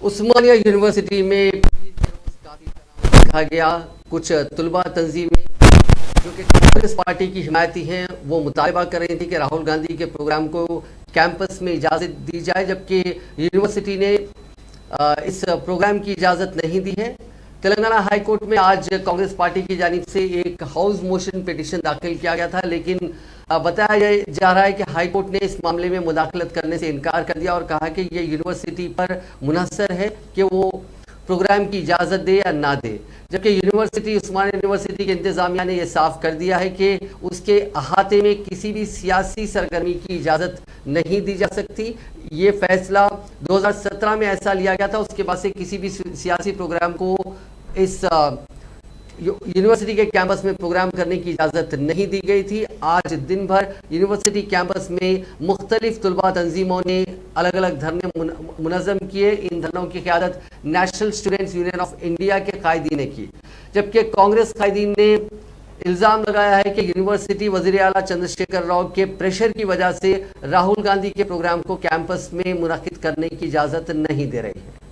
عثمانیہ یونیورسٹی میں دیکھا گیا کچھ طلبہ تنظیمیں جو کہ کانگریس پارٹی کی حمایتی ہیں وہ مطالبہ کر رہی تھی کہ راہل گاندھی کے پروگرام کو کیمپس میں اجازت دی جائے، جبکہ یونیورسٹی نے اس پروگرام کی اجازت نہیں دی ہے۔ تلنگانہ ہائی کورٹ میں آج کانگریس پارٹی کی جانب سے ایک ہاؤس موشن پیٹیشن داخل کیا گیا تھا، لیکن بتایا جا رہا ہے کہ ہائی کورٹ نے اس معاملے میں مداخلت کرنے سے انکار کر دیا اور کہا کہ یہ یونیورسٹی پر منحصر ہے کہ وہ پروگرام کی اجازت دے یا نہ دے، جبکہ عثمانیہ یونیورسٹی کے انتظامیہ نے یہ صاف کر دیا ہے کہ اس کے احاطے میں کسی بھی سیاسی سرگرمی کی اجازت نہیں دی جا سکتی۔ یہ فیصلہ 2017 میں ایسا لیا گیا تھا، اس کے بعد سے کسی بھی سیاسی پروگرام کو اس یونیورسٹی کے کیمپس میں پروگرام کرنے کی اجازت نہیں دی گئی تھی۔ آج دن بھر یونیورسٹی کیمپس میں مختلف طلبہ تنظیموں نے الگ الگ دھرنے منظم کیے۔ ان دھرنوں کی قیادت نیشنل اسٹوڈنٹس یونین آف انڈیا کے قائدین نے کی، جبکہ کانگریس قائدین نے الزام لگایا ہے کہ یونیورسٹی وزیر اعلیٰ چندر شیکھر راؤ کے پریشر کی وجہ سے راہل گاندھی کے پروگرام کو کیمپس میں منعقد کرنے کی اجازت نہیں دے رہی ہے۔